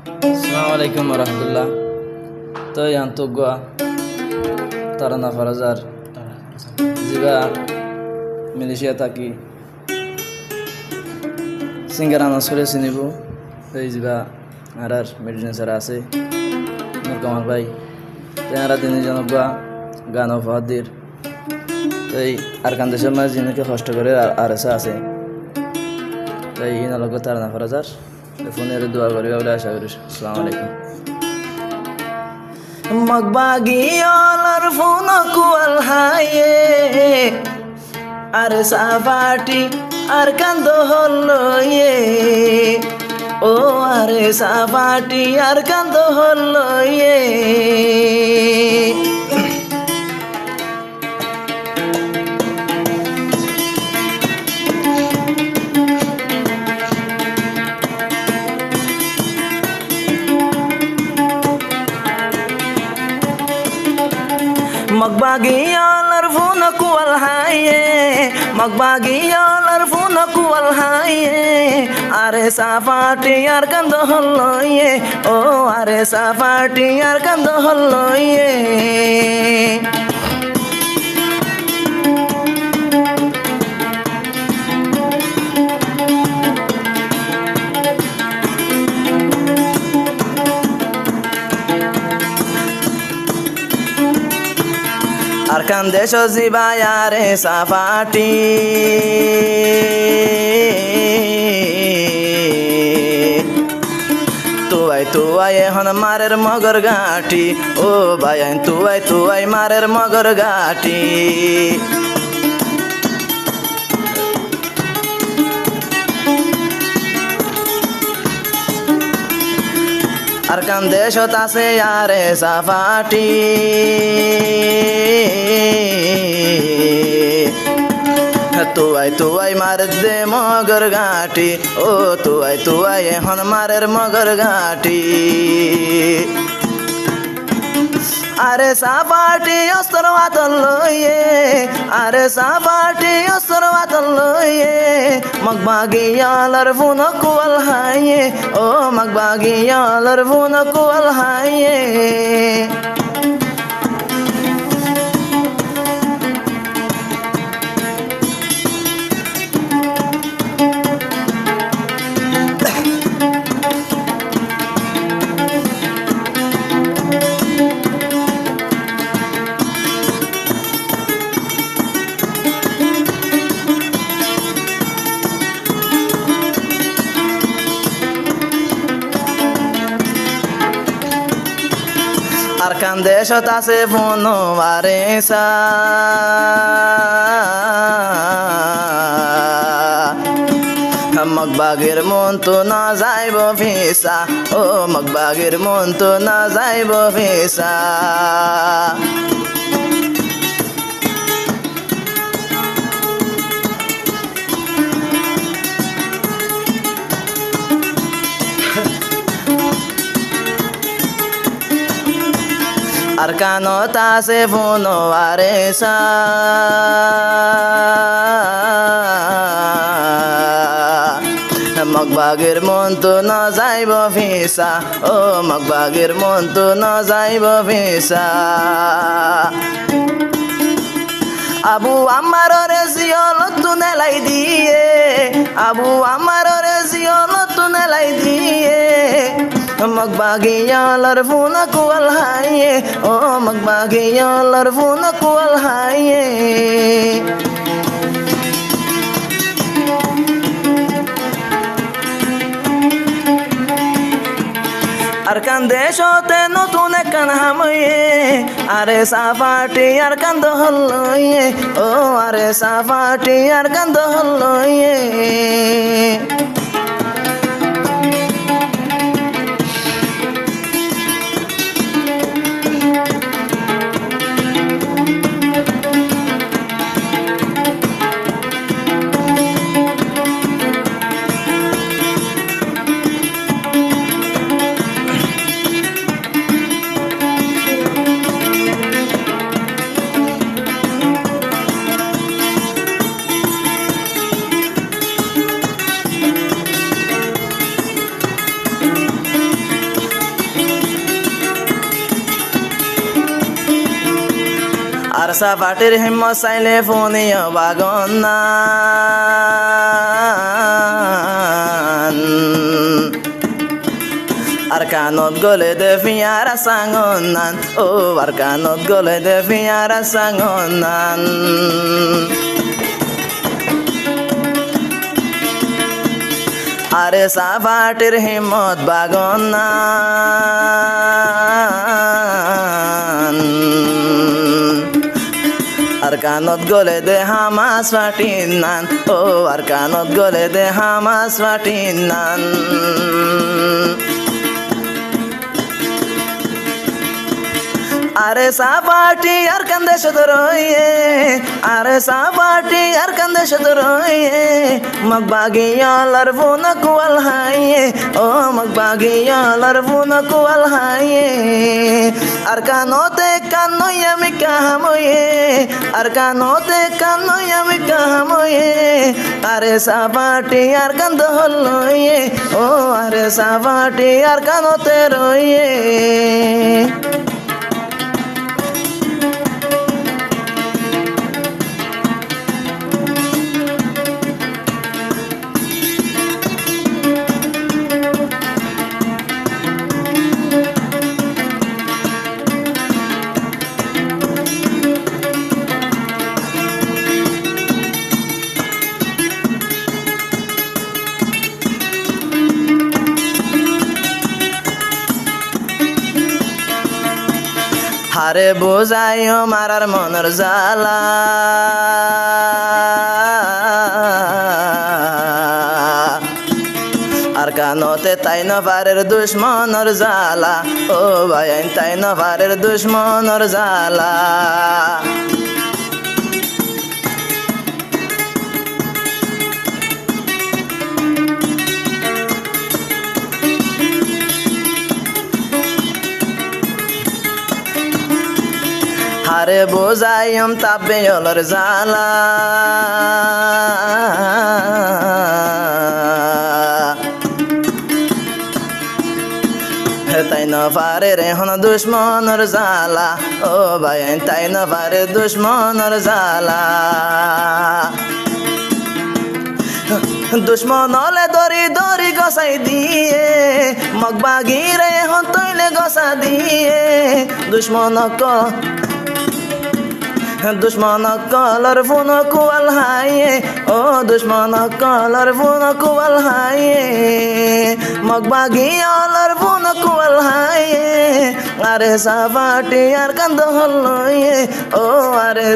আসসালামু আলাইকুম রহমতুল্লাহ। তো ইয়ান তো গোয়া তারানা ফরাজার জিবা মালয়েশিয়া থাকি সিঙ্গার আনা সরে চিনিব এই জিবা আর মেডিসিন সারা আছে নূর কামাল ভাই তেনারা তিনজন গোয়া গান ফাহাদির তাই আর কান দেশের মাঝে জিনকে কষ্ট করে আর এসে আছে তাই ইনালক তারানা ফরাজার ফোনের দোয়া করি বলে আশা করি। আসসালামু আলাইকুম। Magbagiyolar funa kual haye ar safati ar kando hollo ye o ar safati ar kando hollo ye Magbagiyolar funa kual haye Magbagiyolar funa kual haye are safati ar kando hollo ye o are safati ar kando hollo ye Arkan desho zibayare safati tuai hon marer mogor gati o bayan tuai marer mogor gati Arkan desho tase yare safati tuai marer de mogor gati o tuai hon marer mogor gati are safati ostorwatollo ye are safati ostorwatollo ye magbagiyalar funa kual haye o magbagiyalar funa kual haye Arkan desho tase funo varesa Magbagir muntu na jaibo visa o magbagir muntu na jaibo visa Arkano tase funo varesa Magbagir muntu na jaibo visa o magbagir muntu na jaibo visa Abu Amarore ziolo tunelai diye Abu Amarore ziolo tunelai diye Magbagiyalar funa kual haye o magbagiyalar funa kual haye Arkan desho te notun ekan hamoye are safati arkan dohollo ye o are safati arkan dohollo ye আর সাফাটির হিম্মত চাইলে ফোনিও বাগন না আর কানত গলে দে ফিয়ারা সাঙ্গনান ও আর কানত গলে দে ফিয়ারা সাঙ্গনান আরে সাফাটির হিম্মত বাগন না আর কানত গলে দে হামাস ফাটিন নান ও আর কানত গলে দে হামাস ফাটিন নান আরে সাফাটি আর কান্দে সদরয়ে আরে সাফাটি আর কান্দে সদরয়ে মগবাগিয়ালার ফোনা কুয়াল হাইয়ে ও মগবাগিয়ালার ফোনা কুয়াল হাইয়ে আর কানোতে কানই আমি কাহাময়ে আর কানোতে কানই আমি কাহাময়ে আরে সাফাটি আর কান্দ হলয়ে ও আরে সাফাটি আর কানোতে রয়ে হারে বোঝাইও মারার মনের জ্বালা আর কানতে তাই নভারের দুশ্মনর জ্বালা ও ভাই তাই নভারের দুশ্মনর জ্বালা হারে বোঝাইম তাপে অলর জ্বালা তাই ন পারে রে হন দুশ্মনর জ্বালা ও ভাই তাই ন পারে দুশ্মনর জ্বালা দুশ্মন হলে দরি দরি গসাই দিয়ে মগবাগি রে হন তৈলে গসা দিয়ে দুশ্মন কলর ফোন কুয়াল হাইয়ে ও দুশ্মন কলর ফোন কুয়াল হাইয়ে মগবাগি অলর ফোন কুয়াল হাইয়ে আরে সাফাটি আর কান্দ হলয়ে ও আরে